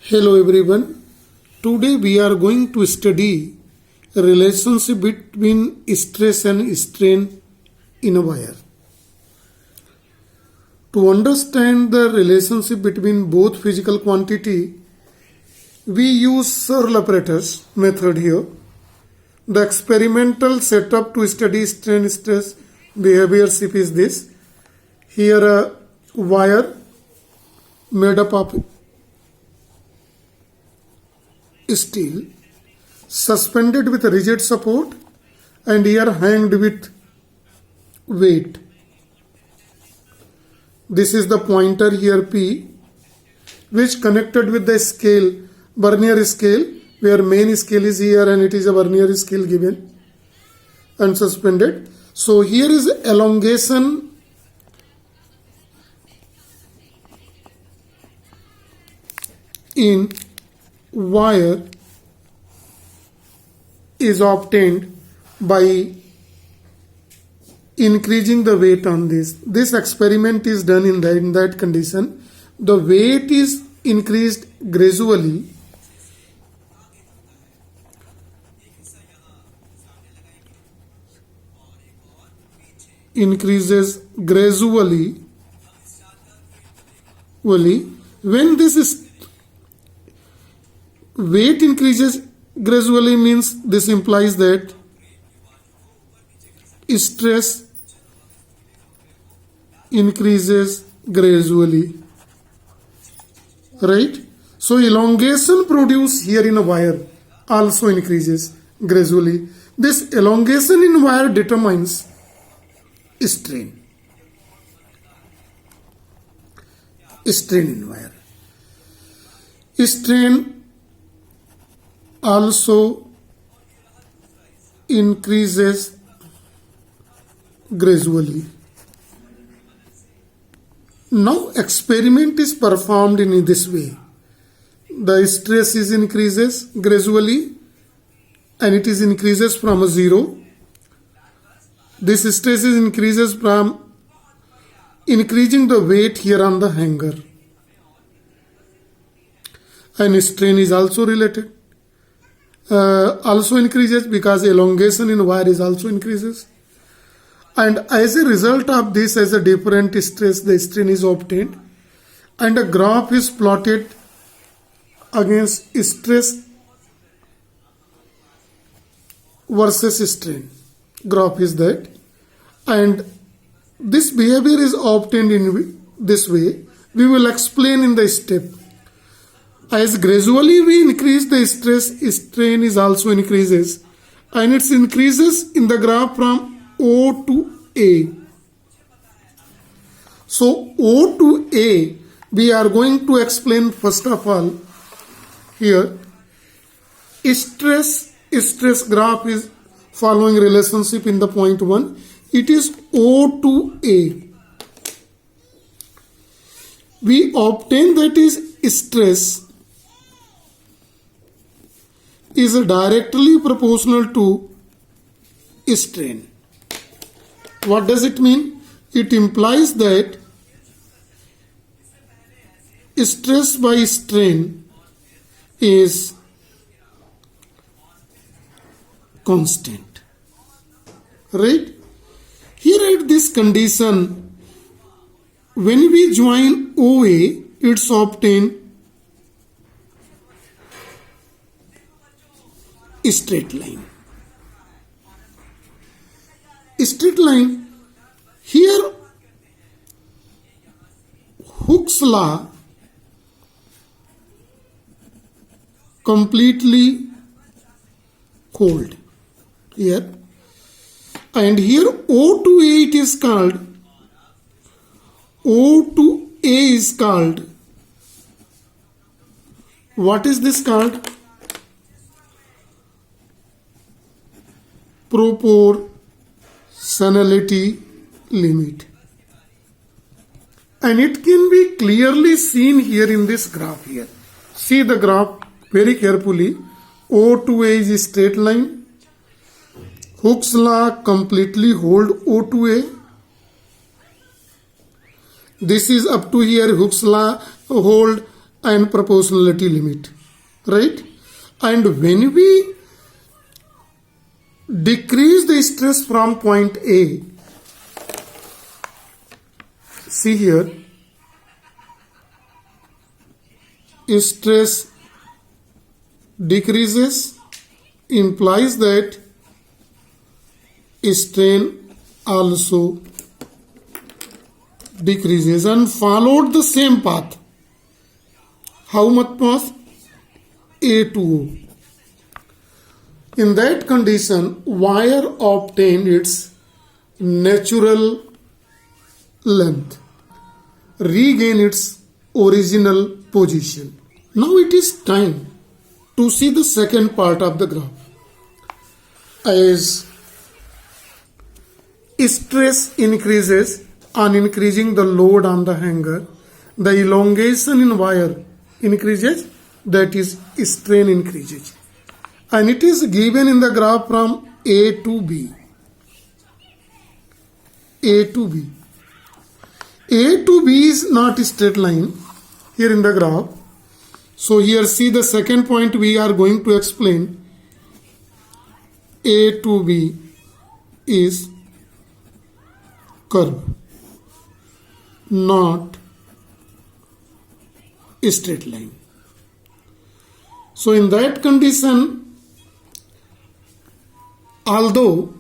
Hello everyone. Today we are going to study a relationship between stress and strain in a wire. To understand the relationship between both physical quantity, we use Searle apparatus method here. The experimental setup to study strain stress behaviorship is this. Here a wire made up of steel suspended with a rigid support and here hanged with weight. This is the pointer here P, which connected with the scale, vernier scale, where main scale is here and it is a vernier scale given and suspended. So here is elongation in wire is obtained by increasing the weight on this. This experiment is done in that condition. The weight is increased gradually when this is weight increases gradually means this implies that stress increases gradually, right? So elongation produced here in a wire also increases gradually. This elongation in wire determines strain in wire. Strain also increases gradually. Now experiment is performed in this way. The stress is increases gradually and it is increases from a 0. This stress is increases from increasing the weight here on the hanger, and strain is also related. Also increases because elongation in wire is also increases, and as a result of this, as a different stress, the strain is obtained and a graph is plotted against stress versus strain. Graph is that, and this behavior is obtained in this way. We will explain in the step. As gradually we increase the stress, strain is also increases, and it increases in the graph from O to A. So O to A, we are going to explain first of all here. Stress graph is following relationship in the point 1. It is O to A. We obtain that is stress is directly proportional to strain. What does it mean? It implies that stress by strain is constant, right? Here at this condition, when we join OA, it's obtained straight line. Straight line. Here Hooke's law completely hold here, and here O to A it is called, O to A is called, what is this called? Proportionality limit, and it can be clearly seen here in this graph here. See the graph very carefully. O to A is a straight line. Hooke's law completely hold O to A. This is up to here Hooke's law hold and proportionality limit, right? And when we decrease the stress from point A, see here, stress decreases implies that strain also decreases, and followed the same path. How much path? A to O. In that condition, wire obtained its natural length, regain its original position. Now it is time to see the second part of the graph. As stress increases on increasing the load on the hanger, the elongation in wire increases, that is strain increases. And it is given in the graph from A to B. A to B. A to B is not a straight line here in the graph. So here see the second point we are going to explain. A to B is curve, not a straight line. So in that condition, although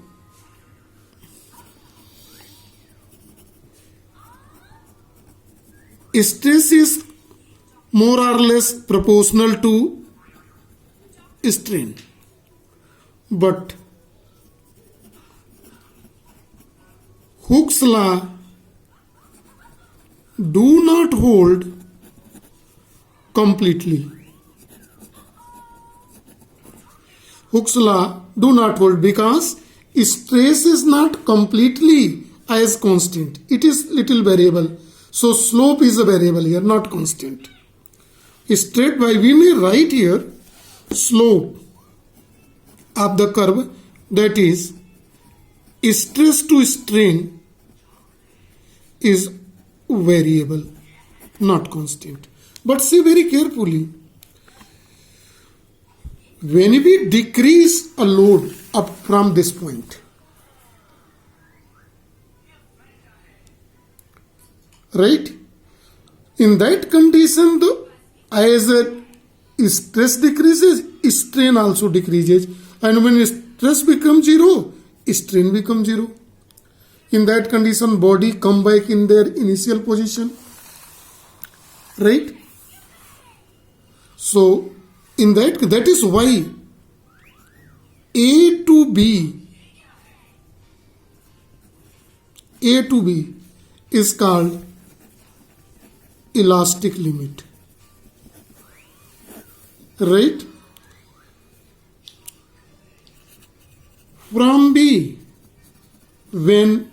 stress is more or less proportional to strain, but Hooke's law do not hold completely. Hooke's law do not hold because stress is not completely as constant. It is little variable. So slope is a variable here, not constant. Straight by we may write here slope of the curve, that is stress to strain is variable, not constant. But see very carefully, when we decrease a load up from this point, right? In that condition, as stress decreases, strain also decreases, and when stress becomes zero, strain becomes zero. In that condition, body come back in their initial position, right? So in that is why A to B is called elastic limit, right? From B, when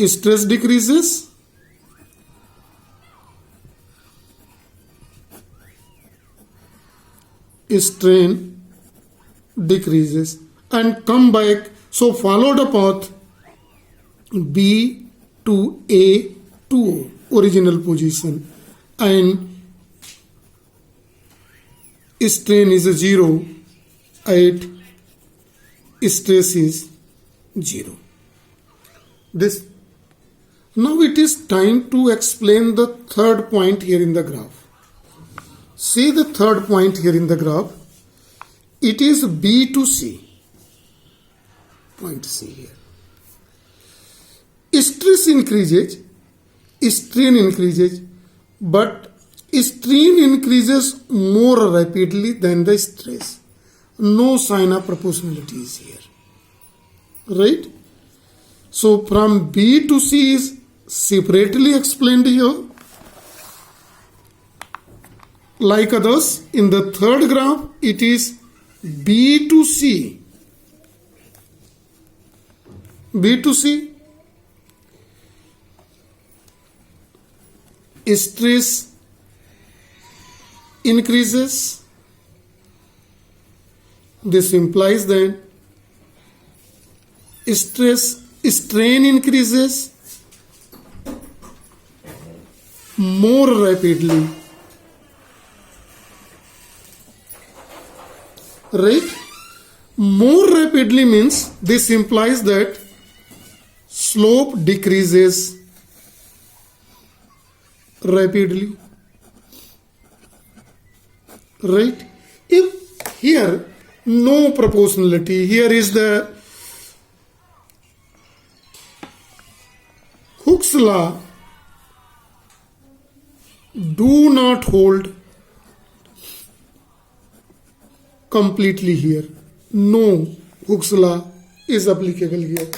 stress decreases, strain decreases, and come back. So follow the path B to A to O, original position, and strain is 0 at stress is 0. This now it is time to explain the third point here in the graph. See the third point here in the graph. It is B to C. Point C here. Stress increases, strain increases, but strain increases more rapidly than the stress. No sign of proportionality is here, right? So from B to C is separately explained here. Like others, in the third graph, it is B to C. B to C. Stress increases. This implies that strain increases, more rapidly. Right? More rapidly means this implies that slope decreases rapidly. Right? If here no proportionality, here is the Hooke's law do not hold completely here. No Hooke's law is applicable here.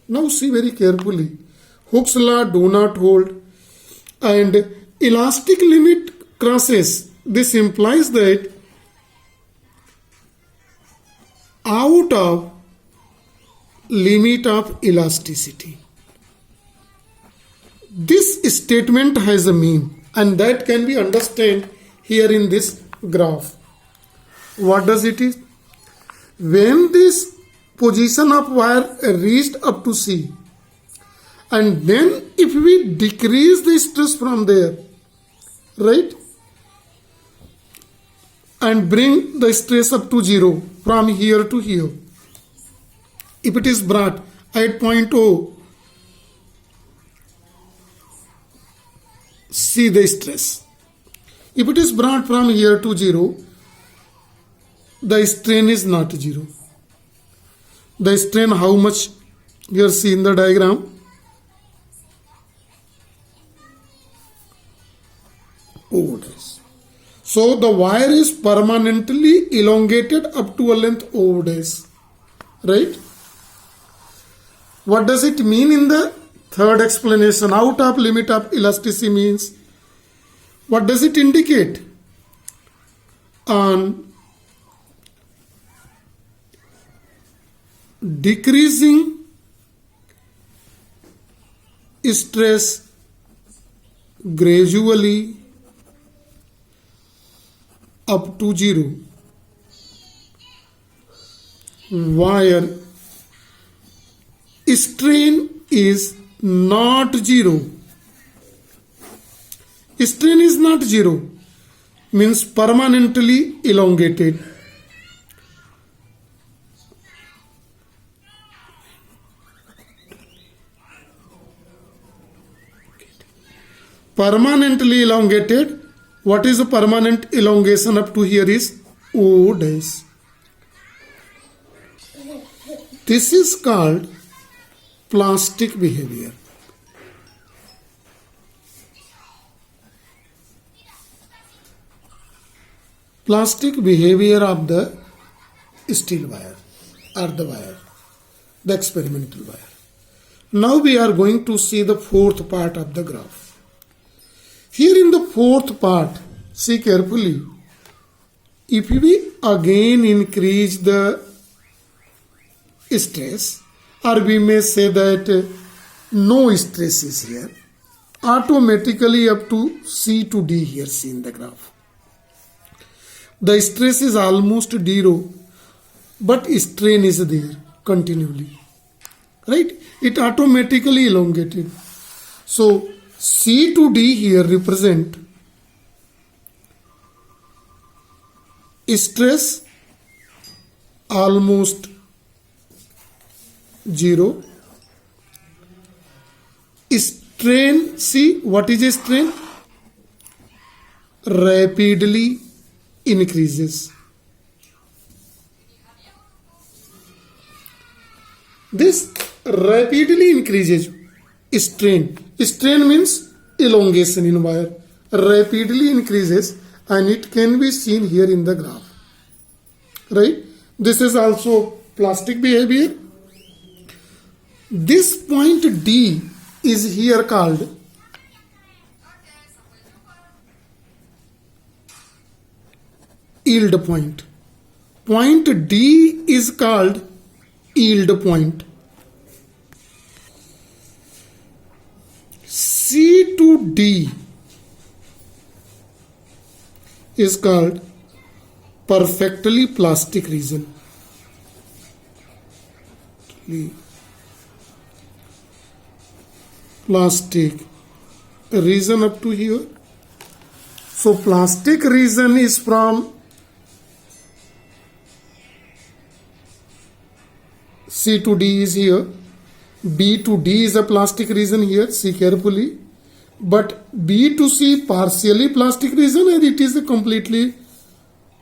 Now see very carefully. Hooke's law do not hold and elastic limit crosses. This implies that out of limit of elasticity. This statement has a mean and that can be understood here in this graph. What does it is? When this position of wire reached up to C and then if we decrease the stress from there, right, and bring the stress up to 0 from here to here, if it is brought at point O, see the stress. If it is brought from here to 0, the strain is not 0. The strain how much? You see in the diagram. O dash. So the wire is permanently elongated up to a length O dash. Right? What does it mean in the third explanation? Out of limit of elasticity means, what does it indicate? On decreasing stress gradually up to 0, wire strain is not 0. Strain is not 0 means permanently elongated. Permanently elongated. What is a permanent elongation up to here is O dash. This is called plastic behavior. Plastic behavior of the steel wire or the wire, the experimental wire. Now we are going to see the fourth part of the graph. Here in the fourth part, see carefully, if we again increase the stress, or we may say that no stress is here, automatically up to C to D here, see in the graph. The stress is almost 0, but strain is there continually. Right? It automatically elongated. So C to D here represent stress almost 0. Strain, see what is a strain? Rapidly increases. This rapidly increases strain. Strain means elongation in wire. Rapidly increases and it can be seen here in the graph. Right? This is also plastic behavior. This point D is here called yield point. Point D is called yield point. C to D is called perfectly plastic region. Plastic region up to here. So plastic region is from C to D is here. B to D is a plastic region here. See carefully. But B to C partially plastic region and it is a completely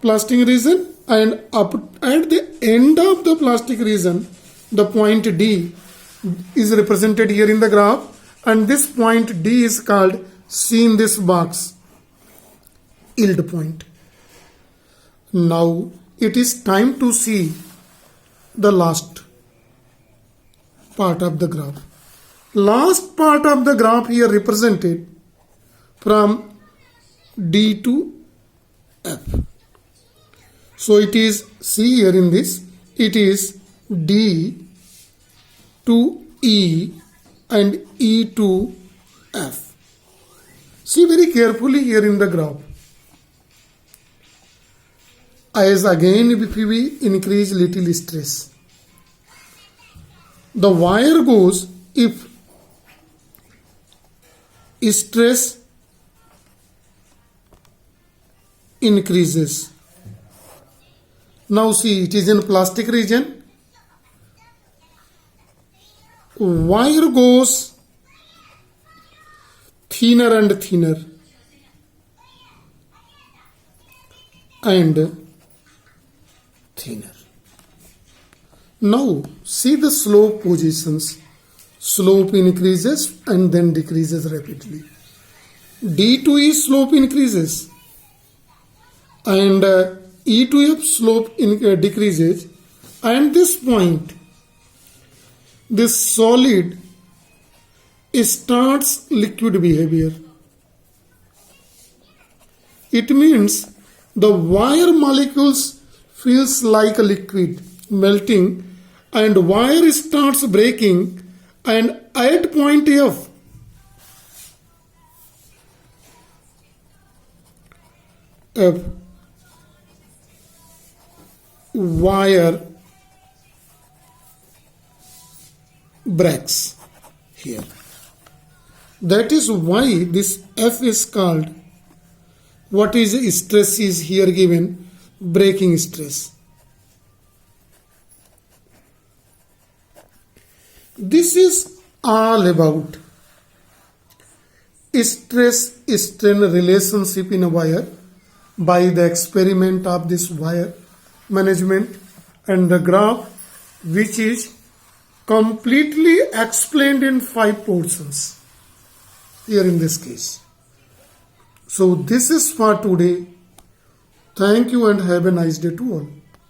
plastic region. And up at the end of the plastic region, the point D is represented here in the graph. And this point D is called, see in this box, yield point. Now it is time to see the last part of the graph. Last part of the graph here represented from D to F. So it is, see here in this, it is D to E and E to F. See very carefully here in the graph. As again if we increase little stress, the wire goes, if stress increases. Now see, it is in plastic region. Wire goes thinner and thinner and thinner. Now see the slope positions. Slope increases and then decreases rapidly. D to E slope increases and E to F slope decreases. And this point, this solid starts liquid behavior. It means the wire molecules feels like a liquid melting and wire starts breaking, and at point F wire breaks here. That is why this F is called, what is stress is here given, breaking stress. This is all about stress-strain relationship in a wire by the experiment of this wire management and the graph, which is completely explained in 5 portions here in this case. So this is for today. Thank you and have a nice day to all.